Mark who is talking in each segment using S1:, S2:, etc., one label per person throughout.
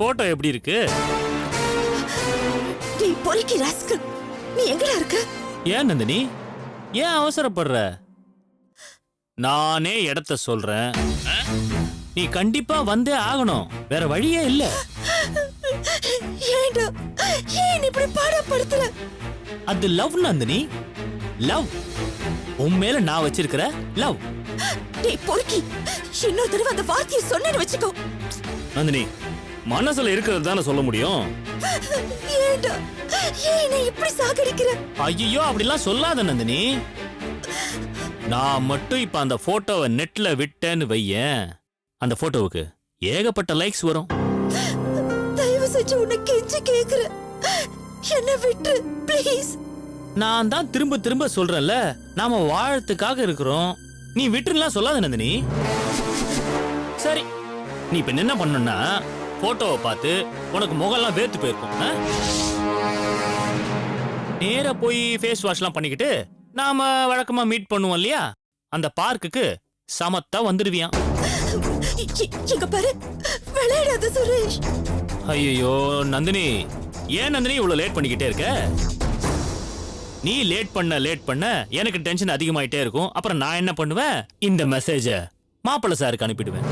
S1: Photo எப்படி இருக்கு?
S2: நீ பொறுக்கி ராஸ்கல், நீ எங்கடா இருக்க?
S1: ஏன் நந்தினி, ஏன் அவசரப்படுற? நானே இடத்த சொல்றேன், நீ கண்டிப்பா வந்தே ஆகணும், வேற வழியே இல்ல.
S2: ஏன்டா ஏன் இப்படி பாடப்படுத்துற?
S1: அது லவ் நந்தினி, லவ். உன் மேல நான் வச்சிருக்கிற லவ்.
S2: நீ பொறுக்கி, இன்னொரு தடவை அந்த வார்த்தையை சொன்னேன்னு வச்சுக்கோ.
S1: நந்தினி, மனசுல இருக்கிறது தானே சொல்ல முடியும்.
S2: ஏன்டா ஏன் நீ இப்படி சாகடிக்கிற?
S1: ஐயோ அப்படிலாம் சொல்லாத நந்தினி. நான் மட்டும் இப்ப அந்த போட்டோவை நெட்ல விட்டேன்னு வையேன், அந்த போட்டோவுக்கு ஏகப்பட்ட லைக்ஸ் வரும்.
S2: தயவு செஞ்சு உன்னை கெஞ்சி கேக்குற, என்ன விட்டு ப்ளீஸ்.
S1: நான் தான் திரும்ப திரும்ப சொல்றேன்ல, நாம வாழறதுக்காக இருக்கிறோம், நீ விட்டுலாம் சொல்லாத நந்தினி. சரி, நீ இப்ப என்ன பண்ணணும்னா, போட்டோவை பார்த்து உனக்கு முகம்லாம் வேர்த்து போயிருக்கும், நேரா போய் ஃபேஸ் வாஷ்லாம் பண்ணிக்கிட்டு நாம வழக்கமா மீட் பண்ணுவோம் இல்லையா, அந்த பார்க்குக்கு சமத்தா வந்துடுவியான்.
S2: இங்க பாரு, விளையாடாத சுரேஷ்.
S1: ஐயோ நந்தினி, ஏன் நந்தினி இவ்வளவு லேட் பண்ணிக்கிட்டே இருக்க? நீ லேட் பண்ண எனக்கு டென்ஷன் அதிகமாயிட்டே இருக்கும். அப்புறம் நான் என்ன பண்ணுவேன், இந்த மெசேஜ மாப்பிள்ள சாருக்கு அனுப்பிடுவேன்.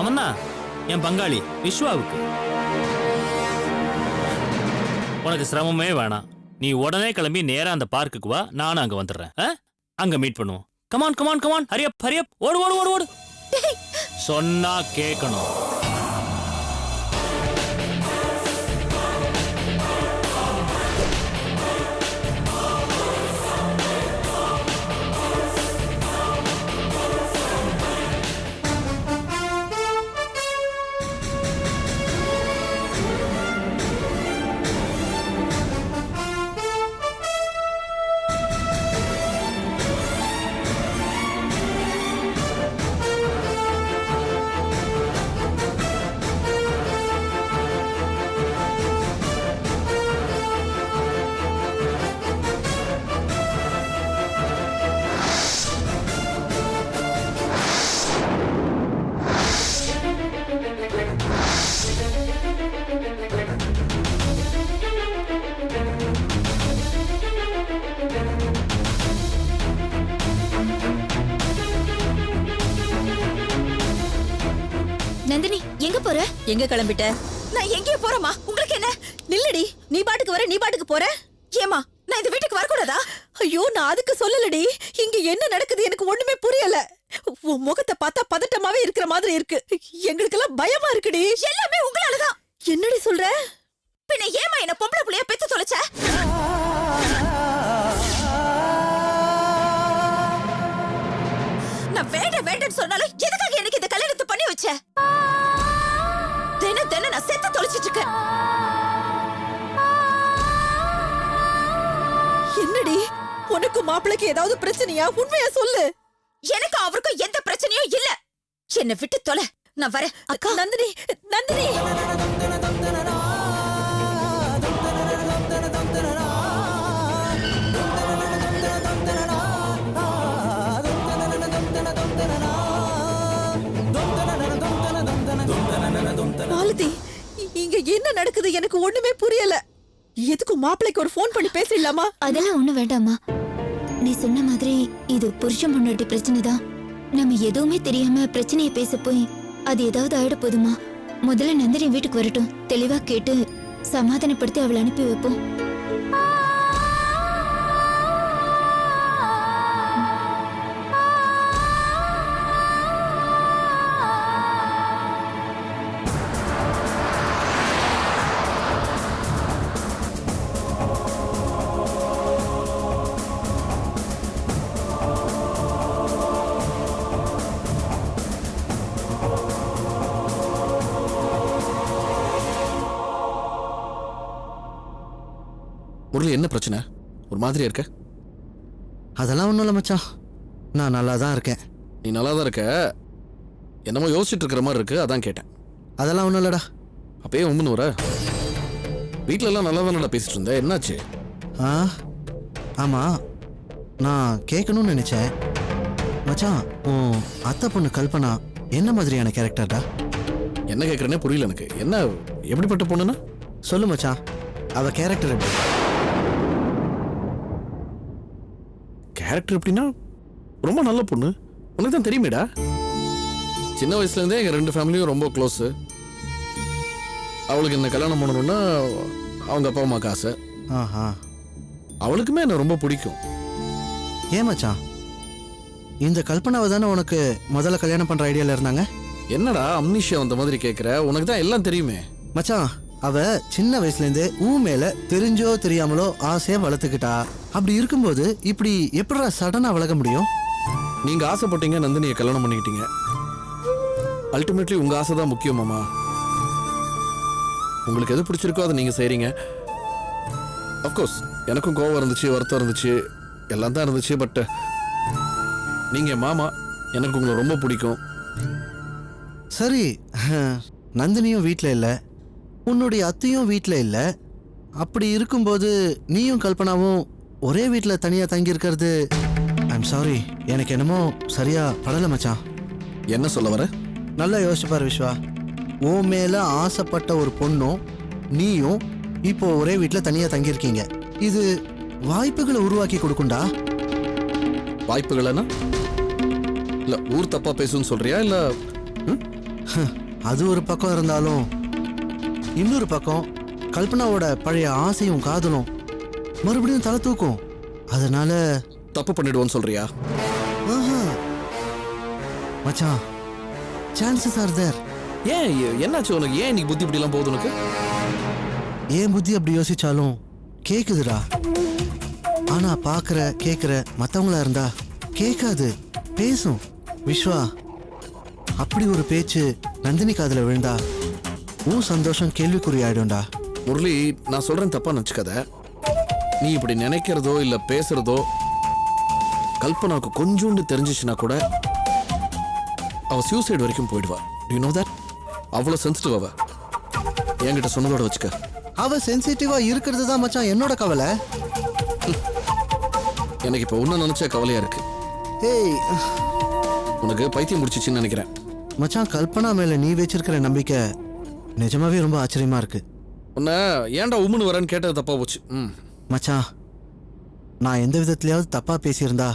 S1: அவன்தான் என் பங்காளி விஸ்வாவுக்கு. உனக்கு சிரமமே வேணாம், நீ உடனே கிளம்பி நேரா அந்த பார்க்குக்கு வா, நானும் அங்க வந்துடுறேன். அங்க மீட் பண்ணுவோம். கமான் கமான் கமான், ஹரியப் ஹரியப், ஓடு ஓடு ஓடு ஓடு. சொன்னா கேட்கணும்.
S2: நந்தினி, எங்க போற? எங்க கிளம்பிட்ட? நான் எங்கேயும் போறேமா, உங்களுக்கு என்ன? நில்லடி, நீ பாட்டுக்கு வர, நீ பாட்டுக்கு போற. ஏமா, நான் இந்த வீட்டுக்கு வரக்கூடாதா? ஐயோ, நான் அதுக்கு சொல்லலடி. இங்க என்ன நடக்குது எனக்கு ஒண்ணுமே புரியல. உன் முகத்தை பார்த்தா பதட்டமாவே இருக்கிற மாதிரி இருக்கு. எங்களுக்கெல்லாம் பயமா இருக்குடி. எல்லாமே உங்களாலதான். என்னடி சொல்ற? பின்ன ஏமா என்ன பொம்பளை புள்ளைய பெத்து தொலைச்ச? நான் வேண்டான்னு சொன்னாலும் எதுக்காக எனக்கு இந்த கல்யாணத்தை பண்ணி வச்ச? தினம் நான் செத்து தொலைச்சிட்டு இருக்கேன். என்னடி, உனக்கு மாப்பிளைக்கு ஏதாவது பிரச்சனையா? உண்மையா சொல்லு. எனக்கு அவருக்கும் எந்த பிரச்சனையும் இல்ல. என்ன விட்டு தொலை, நான் வரேன். அக்கா, நந்தினி நந்தினி. மாலதி, இங்க என்ன நடக்குது எனக்கு ஒண்ணுமே புரியல. எதுக்கு மாப்பிளைக்கு ஒரு போன் பண்ணி பேசிடலாமா?
S3: அதெல்லாம் ஒண்ணு வேண்டாமா. நீ சொன்ன மாதிரி இது புருஷன் பொண்டாட்டி பிரச்சனை தான். நம்ம எதுவுமே தெரியாம பிரச்சனையை பேச போய் அது ஏதாவது ஆயிட போதுமா. முதல்ல நந்தினி வீட்டுக்கு வரட்டும், தெளிவா கேட்டு சமாதானப்படுத்தி அவளை அனுப்பி வைப்போம்.
S4: முரளி, என்ன பிரச்சனை? ஒரு மாதிரியா இருக்க?
S5: அதெல்லாம் ஒன்றும் இல்லை மச்சான், நான் நல்லா தான் இருக்கேன்.
S4: நீ நல்லா தான் இருக்க, என்னமோ யோசிச்சுட்டு இருக்கிற மாதிரி இருக்கு, அதான் கேட்டேன்.
S5: அதெல்லாம் ஒன்றும் இல்லைடா.
S4: அப்பயே உம்முன்னு வர? வீட்டில எல்லாம் நல்லா தானடா பேசிட்டு இருந்தேன், என்னாச்சு?
S5: ஆமாம், நான் கேட்கணும்னு நினச்சேன் மச்சான். உன் அத்தை பொண்ணு கல்பனா என்ன மாதிரியான கேரக்டர்டா?
S4: என்ன கேட்குறேனே புரியல எனக்கு. என்ன எப்படிப்பட்ட பொண்ணுன்னா?
S5: சொல்லு மச்சான், அவ கேரக்டர் எப்படி?
S4: கேரக்டர் எப்படின்னா ரொம்ப நல்ல பொண்ணு. உனக்கு தான் தெரியுமேடா. சின்ன வயசுலேருந்தே எங்கள் 2 ஃபேமிலியும் ரொம்ப க்ளோஸு. அவளுக்கு என்ன கல்யாணம் பண்ணணும்னா அவங்க அப்பா அம்மாவுக்கு ஆசை.
S5: ஆஹா.
S4: அவளுக்குமே என்ன ரொம்ப பிடிக்கும்.
S5: ஏன் மச்சான், இந்த கல்பனாவை தானே உனக்கு முதல்ல கல்யாணம் பண்ற ஐடியால இருந்தாங்க?
S4: என்னடா அம்னிஷியா வந்த மாதிரி கேட்குற? உனக்கு தான் எல்லாம் தெரியுமே.
S5: மச்சான், அவ சின்ன வயசுலேருந்தே மேல தெரிஞ்சோ தெரியாமலோ ஆசையை வளர்த்துக்கிட்டா. அப்படி இருக்கும்போது இப்படி எப்படிடா சடனா வளர்க்க முடியும்?
S4: நீங்கள் ஆசைப்பட்டீங்க, நந்தினியை கல்யாணம் பண்ணிக்கிட்டீங்க. அல்டிமேட்லி உங்கள் ஆசை தான் முக்கியம் மாமா. உங்களுக்கு எது பிடிச்சிருக்கோ அதை நீங்கள் செய்கிறீங்க. அஃப்கோர்ஸ் எனக்கும் கோவம் இருந்துச்சு, வருத்தம் இருந்துச்சு, எல்லாம் தான் இருந்துச்சு. பட் நீங்கள் மாமா, எனக்கு உங்களை ரொம்ப பிடிக்கும்.
S5: சரி, நந்தினியும் வீட்டில் இல்லை, உன்னுடைய அத்தையும் வீட்டில் இல்லை. அப்படி இருக்கும்போது நீயும் கல்பனாவும் ஒரே வீட்டில் தனியாக தங்கி இருக்கிறது, ஐம் சாரி, எனக்கு என்னமோ சரியா படலை மச்சான்.
S4: என்ன சொல்ல வர?
S5: நல்லா யோசிச்சு பாரு விஸ்வா. ஓ மேல ஆசைப்பட்ட ஒரு பொண்ணும் நீயும் இப்போ ஒரே வீட்டில் தனியாக தங்கியிருக்கீங்க. இது வாய்ப்புகளை உருவாக்கி கொடுக்கும்டா.
S4: வாய்ப்புகள்னா இல்லை ஊர் தப்பா பேசுன்னு சொல்றியா? இல்லை
S5: அது ஒரு பக்கம் இருந்தாலும் இன்னொரு பக்கம் கல்பனாவோட பழைய ஆசையும் காதலும் மறுபடியும் தலை தூக்கும். அதனால
S4: தப்பு பண்ணிடுவோன்னு சொல்றியா?
S5: ஆஹா. மச்சான், சான்சஸ் ஆர் தேர்.
S4: ஏன் என்னாச்சு உனக்கு? ஏன் இன்னைக்கு புத்தி இப்படிலாம் போகுது உனக்கு?
S5: ஏன் புத்தி அப்படி யோசிச்சாலும் கேக்குதுடா. ஆனா பாக்குற கேக்குற மத்தவங்களா இருந்தா கேட்காது, பேசும். விஸ்வா, அப்படி ஒரு பேச்சு நந்தினி காதுல விழுந்தா உன் சந்தோஷம் கேள்விக்குறி ஆயிடும்டா.
S4: முரளி, நான் சொல்றேன் தப்பா நினச்சிக்காத. நீ இப்படி நினைக்கிறதோ இல்லை பேசுறதோ கல்பனாவுக்கு கொஞ்சோண்டு தெரிஞ்சிச்சுன்னா கூட அவ சூசைட் வரைக்கும் போயிடுவா. You know that? அவ்வளோ சென்சிட்டிவ் அவ. என்கிட்ட சொன்னதோட வச்சுக்க.
S5: அவ சென்சிட்டிவா இருக்கிறது தான் மச்சான் என்னோட கவலை.
S4: எனக்கு இப்போ ஒன்று நினைச்ச கவலையா இருக்கு.
S5: ஏய்
S4: உனக்கு பைத்தியம் முடிச்சிச்சின்னு நினைக்கிறேன்.
S5: மச்சான், கல்பனா மேல நீ வச்சிருக்கிற நம்பிக்கை நிஜமாவே ரொம்ப ஆச்சரியமா இருக்கு.
S4: உன்னை ஏன்டா உம்முன்னு வரேன்னு கேட்டது தப்பா போச்சு.
S5: மச்சான், நான் எந்த விதத்துலயாவது தப்பா பேசியிருந்தா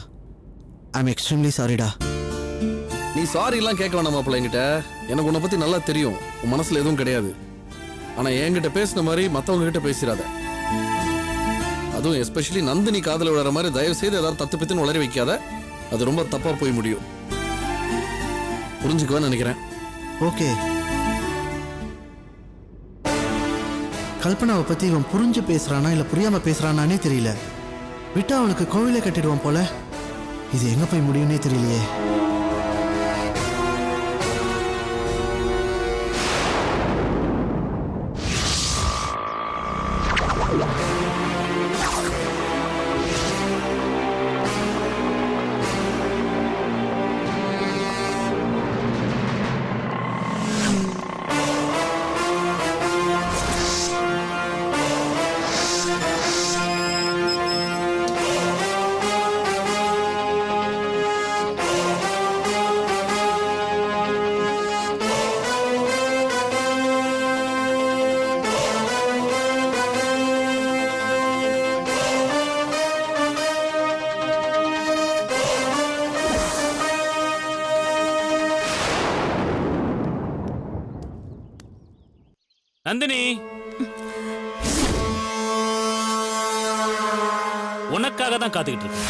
S5: ஐம் எக்ஸ்ட்ரீம்லி சாரிடா.
S4: நீ சாரி எல்லாம் கேட்க வேணாம் மாப்பிள்ள. என்கிட்ட எனக்கு உன்னை பத்தி நல்லா தெரியும். உன் மனசுல எதுவும் கிடையாது. ஆனா என்கிட்ட பேசின மாதிரி மற்றவங்க கிட்ட பேசிடாத. அதுவும் எஸ்பெஷலி நந்தினி காதல விடுற மாதிரி தயவு செய்து ஏதாவது தத்து பித்துன்னு உளறி வைக்காத. அது ரொம்ப தப்பா போய் முடியும். புரிஞ்சுக்குவேன்னு நினைக்கிறேன்.
S5: ஓகே. கல்பனாவை பத்தி இவன் புரிஞ்சு பேசுறானா இல்ல புரியாம பேசுறானானே தெரியல. விட்டா அவனுக்கு கோவிலே கட்டிடுவான் போல. இது எங்க போய் முடியும்னே தெரியலையே.
S1: நந்தினி, உனக்காக தான் காத்துக்கிட்டு இருக்கேன்.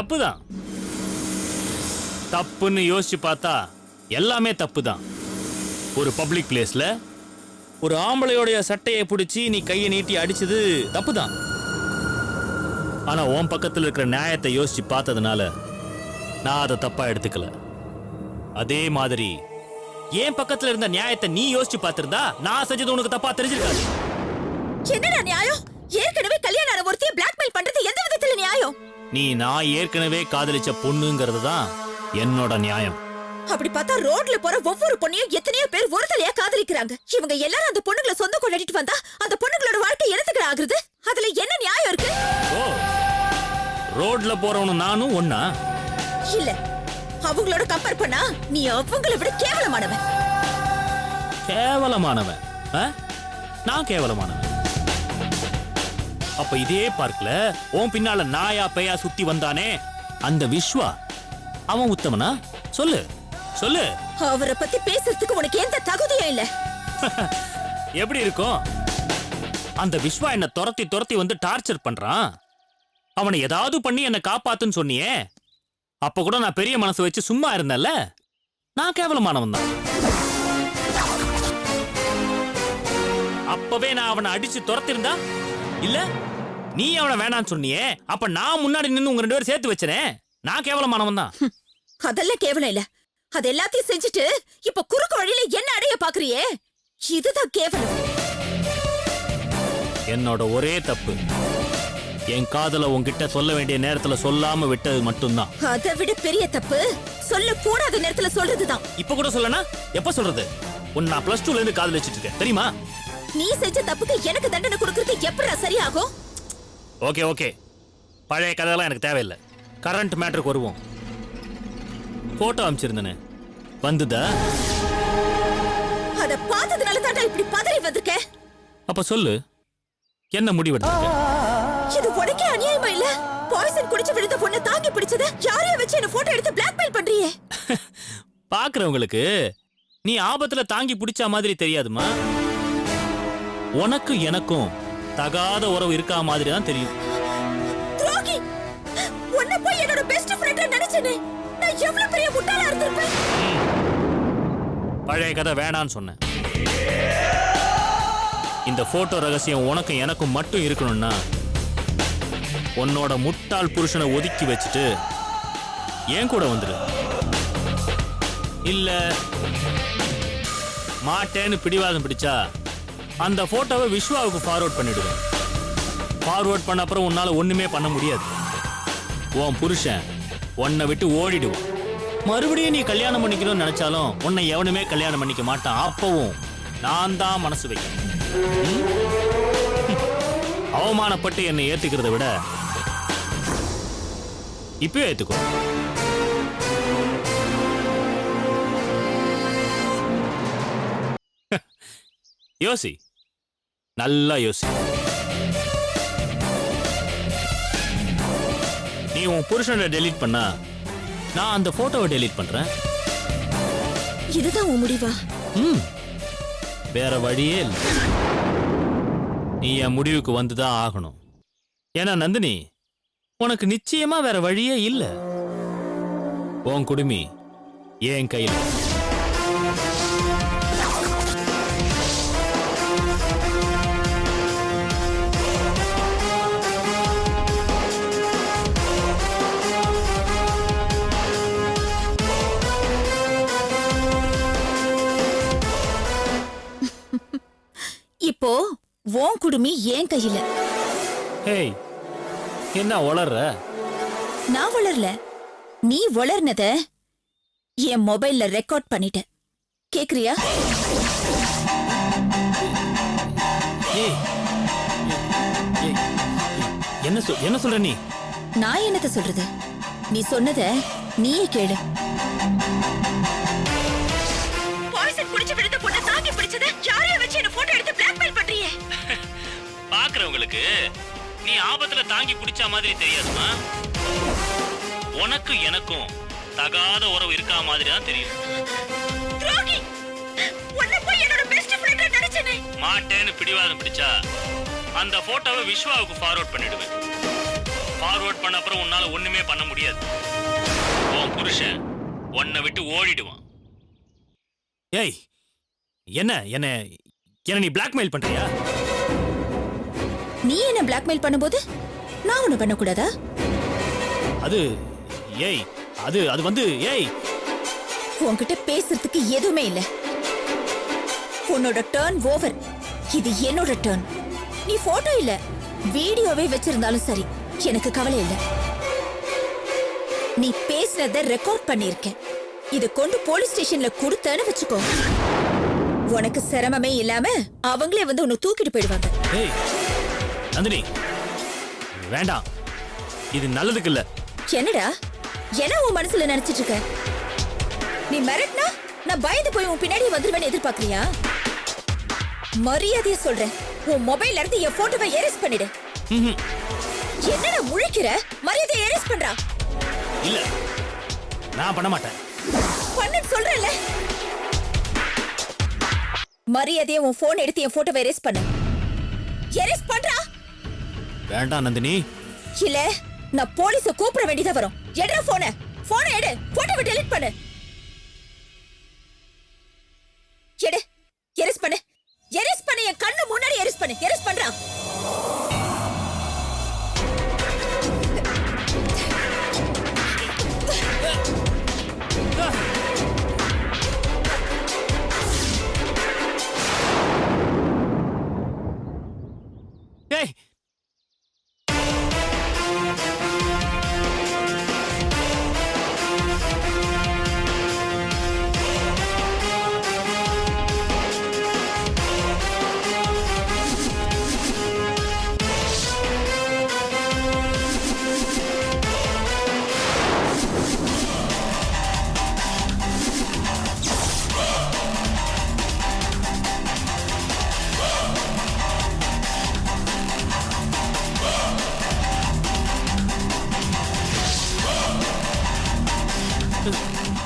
S1: தப்புதான். தப்புன்னு யோசிச்சு பார்த்தா எல்லாமே தப்புதான். ஒரு பப்ளிக் பிளேஸ்ல ஒரு ஆம்பளையோடைய சட்டையை பிடிச்சி நீ கையை நீட்டி அடிச்சது தப்புதான். ஆனா உன் பக்கத்துல இருக்கிற நியாயத்தை யோசிச்சு பார்த்ததுனால நான் அதை தப்பா எடுத்துக்கல. அதே மாதிரி என் பக்கத்துல இருந்த நியாயத்தை நீ யோசிச்சு பார்த்திருந்தா நான் செஞ்சது உனக்கு தப்பா தெரிஞ்சிருக்காது.
S2: என்னடா நியாயம்? ஏற்கனவே கல்யாணம் ஆன ஒருத்தைய பிளாக்மெயில் பண்றது எந்த விதத்துல நியாயம்?
S1: நான் ஏற்கனவே காதலிச்ச பொண்ணுங்கிறது தான் என்னோட நியாயம்.
S2: அப்படி பார்த்தா ரோட்ல போற ஒவ்வொரு பொண்ணையும் எத்தனையோ பேர் ஒரு தலையா காதலிக்கிறாங்க. இவங்க எல்லாரும் அந்த பொண்ணுங்களை சொந்த கொண்டாடிட்டு வந்தா அந்த பொண்ணுங்களோட வாழ்க்கை எடுத்துக்கிட ஆகுறது. அதுல என்ன நியாயம் இருக்கு?
S1: ஓ, ரோட்ல போறவனும் நானும் ஒண்ணா?
S2: இல்ல, அவங்களோட கம்பேர் பண்ணா நீ அவங்கள விட கேவலமானவன்.
S1: கேவலமானவன்? நான் கேவலமானவன்? அப்ப இதே பார்க்ல உன் பின்னால நாயா பேயா சுத்தி வந்தானே அந்த விஸ்வா, அவன் உத்தமனா? சொல்லு சொல்லு.
S2: அவரை பத்தி பேசுறதுக்கு உனக்கு எந்த தகுதியும் இல்ல.
S1: எப்படி இருக்கும்? அந்த விஸ்வா என்ன துரத்தி துரத்தி வந்து டார்ச்சர் பண்றான். அவனை ஏதாவது பண்ணி என்ன காப்பாத்துன்னு சொன்னியே, அப்ப கூட நான் பெரிய மனசு வச்சு சும்மா இருந்தேன்ல. நான் கேவலமானவன் தான். அப்பவே நான் அவனை அடிச்சு துரத்திருந்தா இல்ல, நீ அவனை வேணான்னு சொன்னியே, அப்ப நான் முன்னாடி நின்னு உங்க 2 பேரும் சேர்த்து வச்சனே, நான் கேவலமானவன் தான்.
S2: அதெல்லாம் கேவலம் இல்ல. அது எல்லாத்தையும் செஞ்சுட்டு இப்ப குறுக்கு வழியில என்ன அடைய பாக்குறியே, இதுதான் கேவலம்.
S1: என்னோட ஒரே தப்பு என் காதல உன்கிட்ட சொல்ல வேண்டிய நேரத்துல சொல்லாம விட்டது மட்டும்தான்.
S2: அதை விட பெரிய தப்பு சொல்ல கூடாத நேரத்துல சொல்றதுதான்.
S1: இப்ப கூட சொல்லனா? எப்ப சொல்றது? உன்னை நான் +2ல இருந்து காதலிச்சிட்டு இருக்கேன் தெரியுமா?
S2: நீ செஞ்ச தப்புக்கு எனக்கு தண்டனை கொடுக்கறது எப்படா சரியாகும்?
S1: ஓகே ஓகே, பழைய கதையெல்லாம் எனக்கு தேவையில்லை. கரண்ட் மேட்டருக்கு வருவோம். போட்டோ அனுப்பிச்சிருந்தேனே, வந்துதா?
S2: அத பார்த்ததுனால தான் இப்படி பதறி வந்திருக்க.
S1: அப்ப சொல்லு, என்ன முடிவெடுத்த?
S2: இது உனக்கே அநியாயமா இல்ல? பாய்சன் குடிச்சு விழுந்த பொண்ணை தாங்கி பிடிச்சத யாரைய வச்சு என்ன போட்டோ எடுத்து பிளாக்மெயில் பண்றியே?
S1: பாக்குறவங்களுக்கு நீ ஆபத்துல தாங்கி பிடிச்ச மாதிரி தெரியாதுமா. உனக்கு எனக்கும் தகாத உறவு இருக்கா மாதிரி தான் தெரியும்.
S2: துரோகி! உன்னை போய் என்னோட பெஸ்ட் ஃப்ரெண்டா நினைச்சனே, நான் எவ்வளவு பெரிய முட்டாளா இருந்திருப்பேன்.
S1: பழைய கதை வேணான்னு சொன்னேன். இந்த போட்டோ ரகசியம் உனக்கு எனக்கும் மட்டும் இருக்கணும்னா உன்னோட முட்டாள் புருஷனை ஒதுக்கி வச்சுட்டு ஏன் கூட வந்துரு. இல்ல மாட்டேன்னு பிடிவாதம் பிடிச்சா அந்த போட்டோவை விஸ்வாவுக்கு ஃபார்வர்ட் பண்ணிடுவேன். ஃபார்வர்ட் பண்ண அப்புறம் உன்னால ஒண்ணுமே பண்ண முடியாது. உன் புருஷன் உன்னை விட்டு ஓடிடுவான். மறுபடியும் நீ கல்யாணம் பண்ணிக்கணும்னு நினைச்சாலும் உன்னை எவனுமே கல்யாணம் பண்ணிக்க மாட்டான். அப்பவும் நான் தான் மனசு வைக்கிறேன். அவமானப்பட்டு என்னை ஏத்துக்கிறத விட இப்பவே ஏத்துக்கோ. யோசி, நல்லா யோசி. நீ உன் புருஷனை டெலீட் பண்ணா நான் அந்த போட்டோவை டெலீட் பண்றேன்.
S2: இதுதான் உன் முடிவா?
S1: வேற வழியே இல்லை. நீ என் முடிவுக்கு வந்துதான் ஆகணும். ஏன்னா நந்தினி, உனக்கு நிச்சயமா வேற வழியே இல்லை. உன் குடுமி என் கையில்.
S2: இப்போ உன் குடுமி ஏன் கையில.
S1: ஏய், என்ன வளர்ற?
S2: நான் வளரல, நீ வளர்னத என் மொபைல்ல ரெக்கார்ட் பண்ணிட்ட. கேக்குறியா?
S1: ஏய், ஏய், என்ன சொல்ற நீ?
S2: நான் என்னத்த சொல்றது? நீ சொன்னத நீயே கேளு. பாய்சன் குடிச்சு விழுந்த பொண்ணை தாங்கி பிடிச்சத யாரைய வச்சு என்ன போட்டோ எடுத்து பிளாக்மெயில் பண்றியே?
S1: பாக்குறவங்களுக்கு நீ ஆபத்துல தாங்கி பிடிச்ச மாதிரி தெரியாதுமா. உனக்கு எனக்கும் தகாத உறவு இருக்கா மாதிரி தான் தெரியும்.
S2: துரோகி! உன்னை போய் என்னோட பெஸ்ட் ஃப்ரெண்டா நினைச்சனே.
S1: மாட்டேன்னு பிடிவாதம் பிடிச்சா அந்த போட்டோவை விஸ்வாவுக்கு ஃபார்வர்ட் பண்ணிடுவேன். ஃபார்வர்ட் பண்ண அப்புறம் உன்னால ஒண்ணுமே பண்ண முடியாது. உன் புருஷன் உன்னை விட்டு ஓடிடுவான். ஏய், என்ன என்ன என்ன நீ பிளாக்மெயில் பண்றியா?
S2: நீ என்ன பிளாக்மெயில் பண்ணும்போது நான் ஒண்ணு பண்ணக்கூடாதா?
S1: அது ஏய் அது அது வந்து ஏய்
S2: உன்கிட்ட பேசுறதுக்கு எதுவுமே இல்ல. உன்னோட டர்ன் ஓவர். இது என்னோட டர்ன். நீ போட்டோ இல்ல வீடியோவே வச்சிருந்தாலும் சரி, எனக்கு கவலை இல்ல. நீ பேசுறத ரெக்கார்ட் பண்ணிருக்கேன். இத கொண்டு போலீஸ் ஸ்டேஷன்ல கொடுத்தேன்னு வச்சுக்கோ, உனக்கு சிரமமே இல்லாம அவங்களே வந்து உன்னை தூக்கிட்டு போயிடுவாங்க.
S1: ஏய் நந்தினி, வேண்டாம், இது நல்லதுக்கு இல்ல.
S2: என்னடா என்ன உன் மனசுல நினைச்சிட்டு இருக்க? நீ மிரட்டினா நான் பயந்து போய் உன் பின்னாடி வந்துருவேன்னு எதிர்பார்க்கறியா? மரியாதையா சொல்றேன், உன் மொபைல்ல இருந்து என் போட்டோவை எரேஸ் பண்ணிடு.
S1: ம்ஹும்.
S2: என்னடா முழிக்கிற? மரியாதையா எரேஸ் பண்றா.
S1: இல்ல, நான் பண்ண மாட்டேன்.
S2: பண்ணுன்னு சொல்றேன்ல. மரியாதையா உன் போன் எடுத்து என் போட்டோவை எரேஸ் பண்ணு. எரேஸ் பண்றா.
S1: வேண்டாம் நந்தினி.
S2: இல்ல நான் போலீஸ கூப்பிட வேண்டியதா வரும். எடுடா போனை. போனை எடு. போட்டோவை டெலீட் பண்ணு. எடு. எரேஸ் பண்ணு. எரேஸ் பண்ணு. என் கண்ணு முன்னாடி எரேஸ் பண்ணு. எரேஸ் பண்றா.
S1: ஏய்,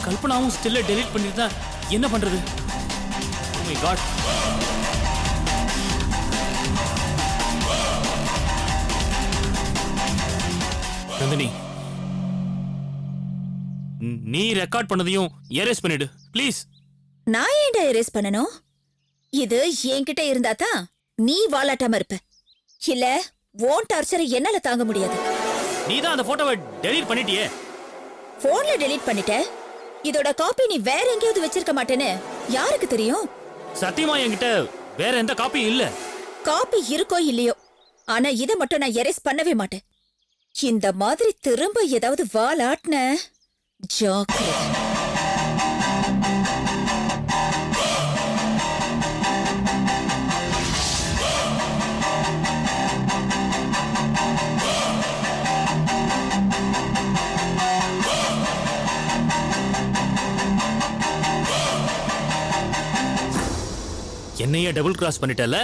S1: கல்பனாவும் ஸ்டில்ல டெலீட் பண்ணிருந்தா என்ன பண்றது? Oh my God. நந்தினி, நீ ரெக்கார்ட் பண்ணதையும் எரேஸ் பண்ணிடு ப்ளீஸ்.
S2: நான் ஏன்டா எரேஸ் பண்ணணும்? இது என்கிட்ட இருந்தா தான் நீ வாலாட்டாம இருப்ப. இல்ல ஓன் டார்ச்சரை என்னால தாங்க முடியாது.
S1: நீ தான் அந்த போட்டோவை டெலீட் பண்ணிட்டியே.
S2: போன்ல டெலீட் பண்ணிட்ட. இதோட காப்பி நீ வேற எங்கேயாவது வச்சிருக்க மாட்டேன்னு யாருக்கு தெரியும்?
S1: சத்தியமா என்கிட்ட வேற எந்த காப்பியும் இல்ல.
S2: காப்பி இருக்கோ இல்லையோ, ஆனா இத மட்டும் நான் எரேஸ் பண்ணவே மாட்டேன். இந்த மாதிரி திரும்ப ஏதாவது வாலாட்ன ஜாக்கிரதை.
S1: என்னையே டபுள் கிராஸ் பண்ணிட்டல.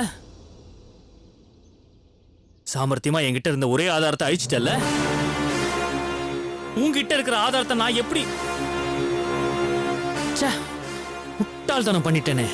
S1: சாமர்த்தியமா என்கிட்ட இருந்த ஒரே ஆதாரத்தை அழிச்சிட்டல. உன்கிட்ட இருக்கிற ஆதாரத்தை நான் எப்படி முட்டாள்தனம் பண்ணிட்டேனே.